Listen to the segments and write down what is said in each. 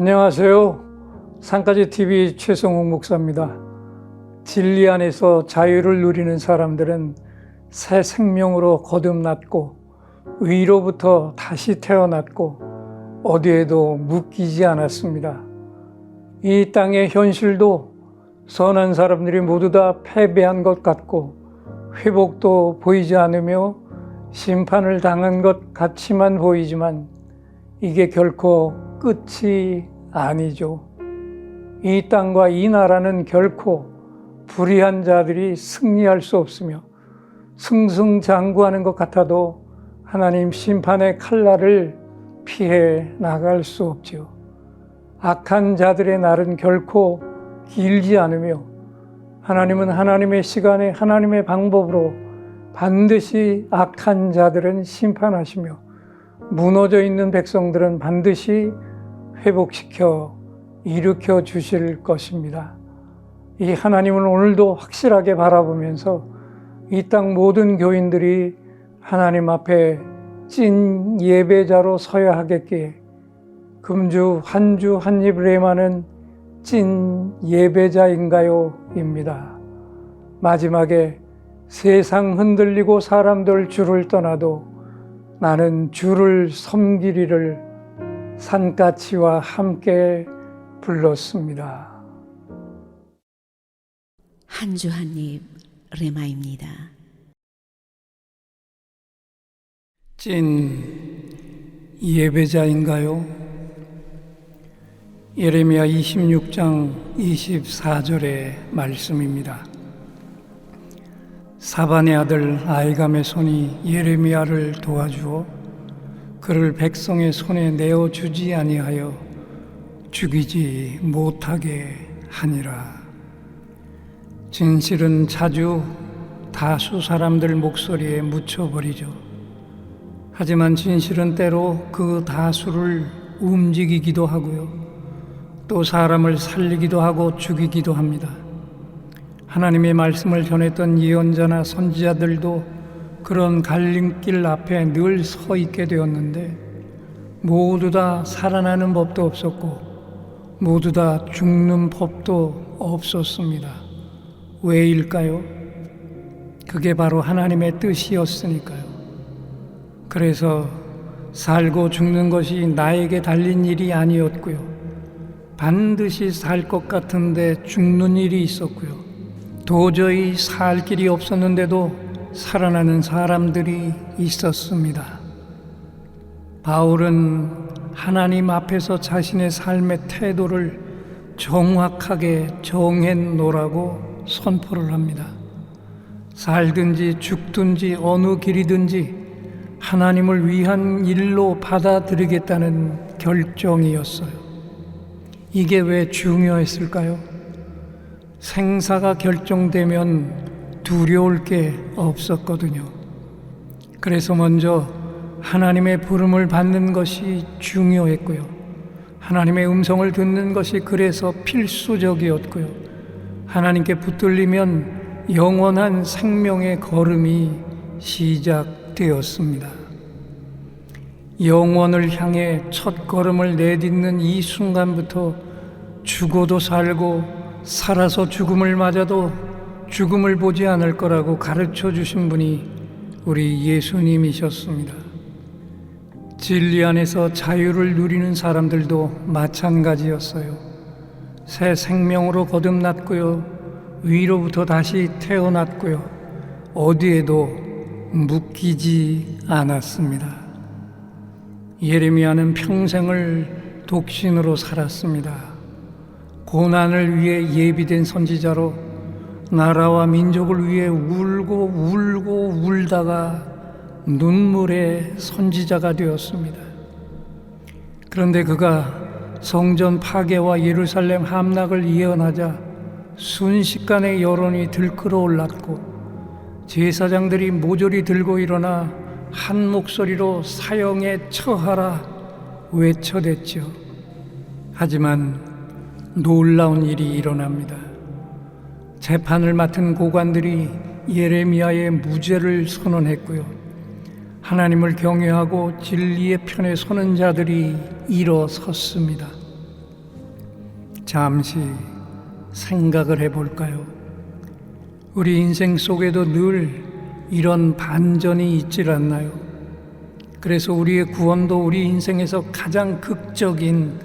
안녕하세요. 산까지 TV 최성욱 목사입니다. 진리 안에서 자유를 누리는 사람들은 새 생명으로 거듭났고 위로부터 다시 태어났고 어디에도 묶이지 않았습니다. 이 땅의 현실도 선한 사람들이 모두 다 패배한 것 같고 회복도 보이지 않으며 심판을 당한 것 같이만 보이지만 이게 결코 끝이 아니죠. 이 땅과 이 나라는 결코 불의한 자들이 승리할 수 없으며 승승장구하는 것 같아도 하나님 심판의 칼날을 피해 나갈 수 없지요. 악한 자들의 날은 결코 길지 않으며 하나님은 하나님의 시간에 하나님의 방법으로 반드시 악한 자들은 심판하시며 무너져 있는 백성들은 반드시 회복시켜 일으켜 주실 것입니다. 이 하나님은 오늘도 확실하게 바라보면서 이 땅 모든 교인들이 하나님 앞에 찐 예배자로 서야 하겠기에 금주 한 주 한 입 레마는 찐 예배자인가요? 입니다. 마지막에 세상 흔들리고 사람들 주를 떠나도 나는 주를 섬기리를 산까치와 함께 불렀습니다. 한 주 한 입 레마입니다. 찐 예배자인가요? 예레미야 26장 24절의 말씀입니다. 사반의 아들 아히감의 손이 예레미야를 도와주어 그를 백성의 손에 내어주지 아니하여 죽이지 못하게 하니라. 진실은 자주 다수 사람들 목소리에 묻혀버리죠. 하지만 진실은 때로 그 다수를 움직이기도 하고요. 또 사람을 살리기도 하고 죽이기도 합니다. 하나님의 말씀을 전했던 예언자나 선지자들도 그런 갈림길 앞에 늘 서 있게 되었는데 모두 다 살아나는 법도 없었고 모두 다 죽는 법도 없었습니다. 왜일까요? 그게 바로 하나님의 뜻이었으니까요. 그래서 살고 죽는 것이 나에게 달린 일이 아니었고요. 반드시 살 것 같은데 죽는 일이 있었고요. 도저히 살 길이 없었는데도 살아나는 사람들이 있었습니다. 바울은 하나님 앞에서 자신의 삶의 태도를 정확하게 정해놓으라고 선포를 합니다. 살든지 죽든지 어느 길이든지 하나님을 위한 일로 받아들이겠다는 결정이었어요. 이게 왜 중요했을까요? 생사가 결정되면 두려울 게 없었거든요. 그래서 먼저 하나님의 부름을 받는 것이 중요했고요. 하나님의 음성을 듣는 것이 그래서 필수적이었고요. 하나님께 붙들리면 영원한 생명의 걸음이 시작되었습니다. 영원을 향해 첫 걸음을 내딛는 이 순간부터 죽어도 살고 살아서 죽음을 맞아도 죽음을 보지 않을 거라고 가르쳐 주신 분이 우리 예수님이셨습니다. 진리 안에서 자유를 누리는 사람들도 마찬가지였어요. 새 생명으로 거듭났고요. 위로부터 다시 태어났고요. 어디에도 묶이지 않았습니다. 예레미야는 평생을 독신으로 살았습니다. 고난을 위해 예비된 선지자로 나라와 민족을 위해 울고 울다가 눈물의 선지자가 되었습니다. 그런데 그가 성전 파괴와 예루살렘 함락을 예언하자 순식간에 여론이 들끓어올랐고 제사장들이 모조리 들고 일어나 한 목소리로 사형에 처하라 외쳐댔죠. 하지만 놀라운 일이 일어납니다. 재판을 맡은 고관들이 예레미야의 무죄를 선언했고요. 하나님을 경외하고 진리의 편에 서는 자들이 일어섰습니다. 잠시 생각을 해볼까요? 우리 인생 속에도 늘 이런 반전이 있질 않나요? 그래서 우리의 구원도 우리 인생에서 가장 극적인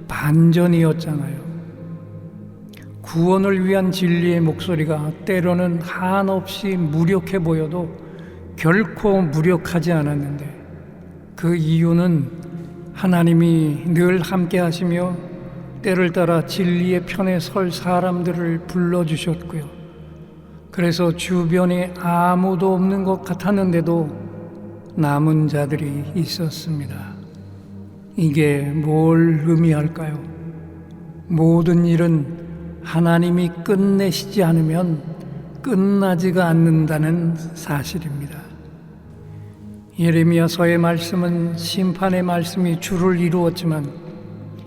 반전이었잖아요. 구원을 위한 진리의 목소리가 때로는 한없이 무력해 보여도 결코 무력하지 않았는데, 그 이유는 하나님이 늘 함께 하시며 때를 따라 진리의 편에 설 사람들을 불러주셨고요. 그래서 주변에 아무도 없는 것 같았는데도 남은 자들이 있었습니다. 이게 뭘 의미할까요? 모든 일은 하나님이 끝내시지 않으면 끝나지가 않는다는 사실입니다. 예레미야서의 말씀은 심판의 말씀이 주를 이루었지만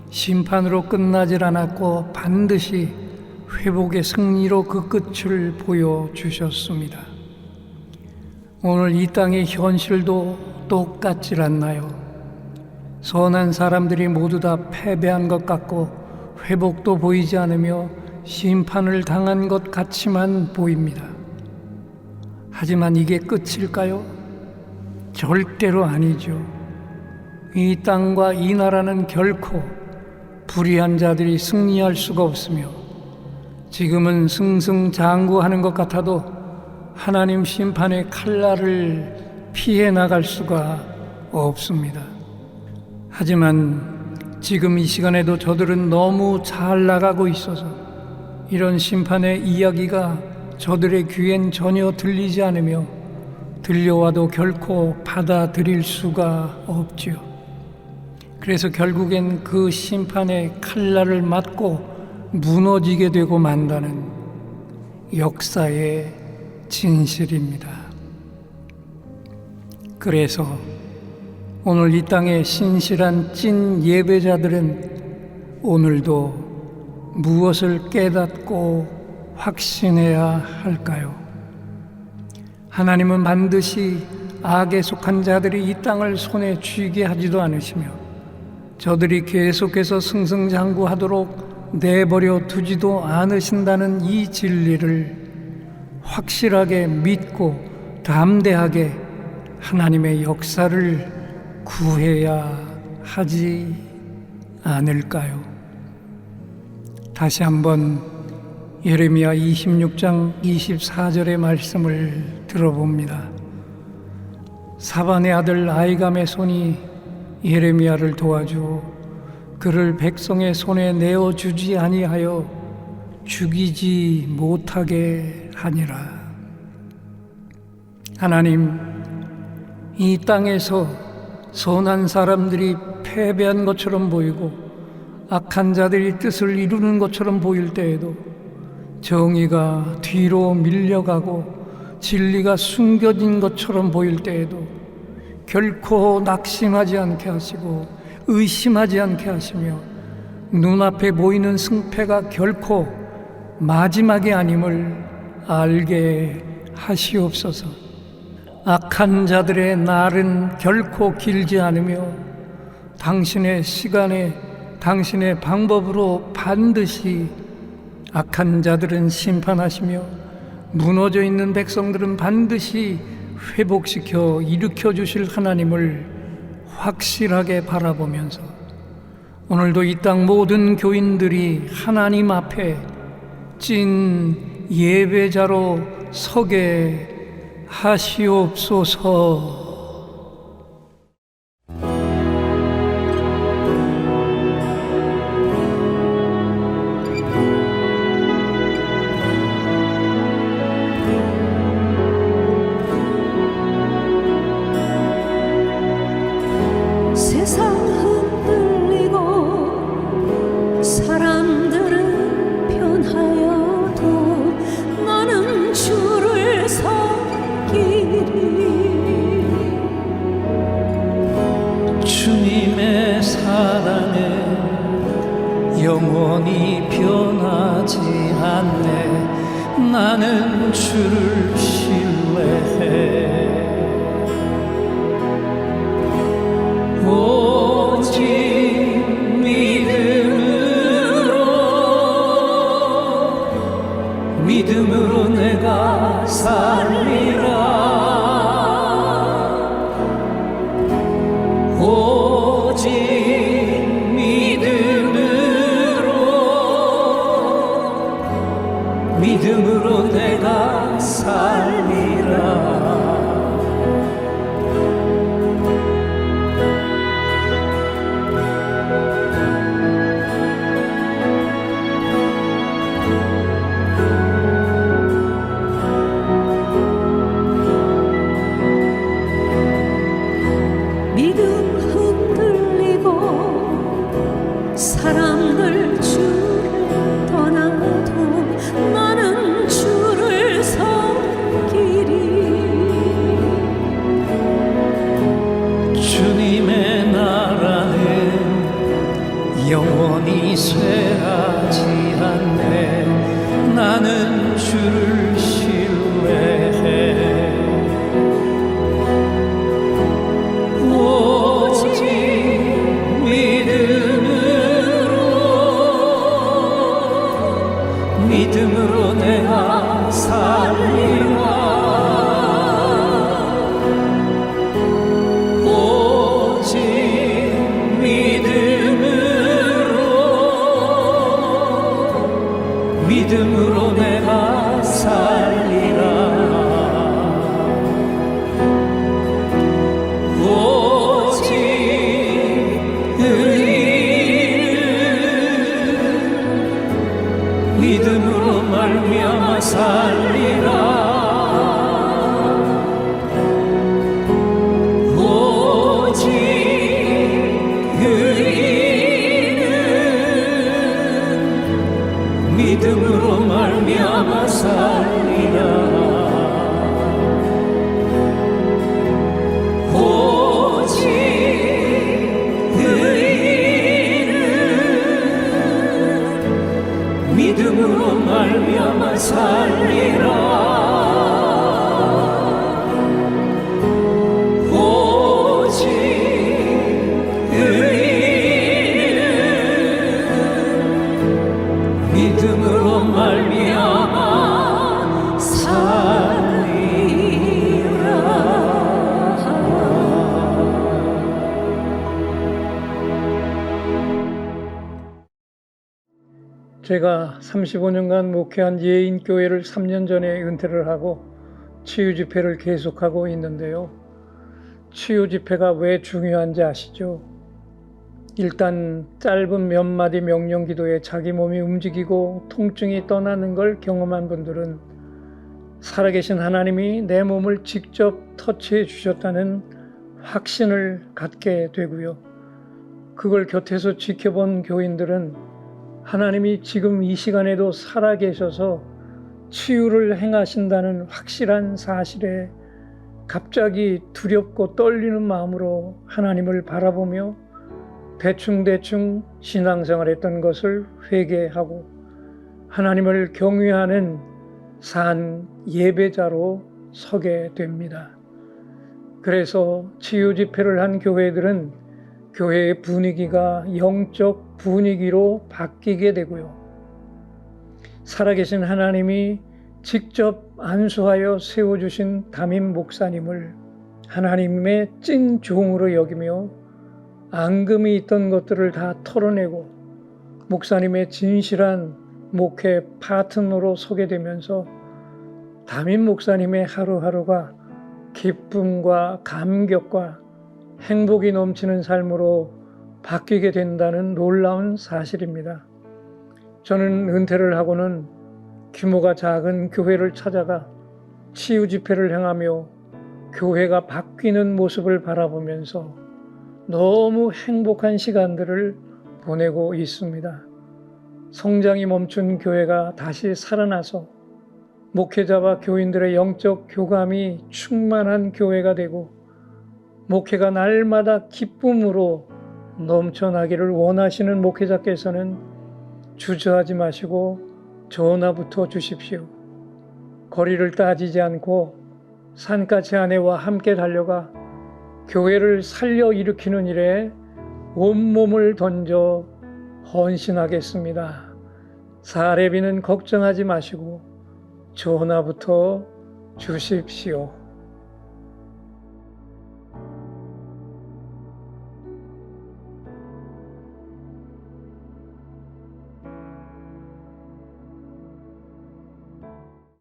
심판으로 끝나질 않았고 반드시 회복의 승리로 그 끝을 보여주셨습니다. 오늘 이 땅의 현실도 똑같질 않나요? 선한 사람들이 모두 다 패배한 것 같고 회복도 보이지 않으며 심판을 당한 것 같이만 보입니다. 하지만 이게 끝일까요? 절대로 아니죠. 이 땅과 이 나라는 결코 불의한 자들이 승리할 수가 없으며, 지금은 승승장구하는 것 같아도 하나님 심판의 칼날을 피해 나갈 수가 없습니다. 하지만 지금 이 시간에도 저들은 너무 잘 나가고 있어서 이런 심판의 이야기가 저들의 귀엔 전혀 들리지 않으며 들려와도 결코 받아들일 수가 없지요. 그래서 결국엔 그 심판의 칼날을 맞고 무너지게 되고 만다는 역사의 진실입니다. 그래서 오늘 이 땅의 신실한 찐 예배자들은 오늘도 무엇을 깨닫고 확신해야 할까요? 하나님은 반드시 악에 속한 자들이 이 땅을 손에 쥐게 하지도 않으시며 저들이 계속해서 승승장구하도록 내버려 두지도 않으신다는 이 진리를 확실하게 믿고 담대하게 하나님의 역사를 구해야 하지 않을까요? 다시 한번 예레미야 26장 24절의 말씀을 들어봅니다. 사반의 아들 아이감의 손이 예레미야를 도와주어 그를 백성의 손에 내어주지 아니하여 죽이지 못하게 하니라. 하나님, 이 땅에서 선한 사람들이 패배한 것처럼 보이고 악한 자들이 뜻을 이루는 것처럼 보일 때에도 정의가 뒤로 밀려가고 진리가 숨겨진 것처럼 보일 때에도 결코 낙심하지 않게 하시고 의심하지 않게 하시며 눈앞에 보이는 승패가 결코 마지막이 아님을 알게 하시옵소서. 악한 자들의 날은 결코 길지 않으며 당신의 시간에 당신의 방법으로 반드시 악한 자들은 심판하시며 무너져 있는 백성들은 반드시 회복시켜 일으켜 주실 하나님을 확실하게 바라보면서 오늘도 이 땅 모든 교인들이 하나님 앞에 찐 예배자로 서게 하시옵소서. 세상 흔들리고 사람들은 변하여도 나는 주를 섬기리. 주님의 사랑에 영원히 변하지 않네. 나는 주를 신뢰해. 오직 믿음으로 믿음 흔들리고 사람들 주를 떠나도 나는 주를 섬기리. 주님의 나라는 영원히 쇠하지 않네. 나는 주를 신뢰해. 오직 믿음으로 내가 살리라. 오직 믿음으로 내가 살리라. 오직 의인은 믿음으로 말미암아 살리라. 오직 의인은 믿음으로 말미암아 살리라. 오직 의인은 믿음으로 말미암아 살리라. 오직 의인은 믿음으로 말미암아 살리라. 제가 35년간 목회한 예인교회를 3년 전에 은퇴를 하고 치유 집회를 계속하고 있는데요. 치유 집회가 왜 중요한지 아시죠? 일단 짧은 몇 마디 명령 기도에 자기 몸이 움직이고 통증이 떠나는 걸 경험한 분들은 살아계신 하나님이 내 몸을 직접 터치해 주셨다는 확신을 갖게 되고요. 그걸 곁에서 지켜본 교인들은 하나님이 지금 이 시간에도 살아계셔서 치유를 행하신다는 확실한 사실에 갑자기 두렵고 떨리는 마음으로 하나님을 바라보며 대충대충 신앙생활했던 것을 회개하고 하나님을 경외하는 산 예배자로 서게 됩니다. 그래서 치유 집회를 한 교회들은 교회의 분위기가 영적 분위기로 바뀌게 되고요. 살아계신 하나님이 직접 안수하여 세워주신 담임 목사님을 하나님의 찐 종으로 여기며 앙금이 있던 것들을 다 털어내고 목사님의 진실한 목회 파트너로 서게 되면서 담임 목사님의 하루하루가 기쁨과 감격과 행복이 넘치는 삶으로 바뀌게 된다는 놀라운 사실입니다. 저는 은퇴를 하고는 규모가 작은 교회를 찾아가 치유 집회를 행하며 교회가 바뀌는 모습을 바라보면서 너무 행복한 시간들을 보내고 있습니다. 성장이 멈춘 교회가 다시 살아나서 목회자와 교인들의 영적 교감이 충만한 교회가 되고 목회가 날마다 기쁨으로 넘쳐나기를 원하시는 목회자께서는 주저하지 마시고 전화부터 주십시오. 거리를 따지지 않고 산까지 아내와 함께 달려가 교회를 살려 일으키는 일에 온몸을 던져 헌신하겠습니다. 사례비는 걱정하지 마시고 전화부터 주십시오.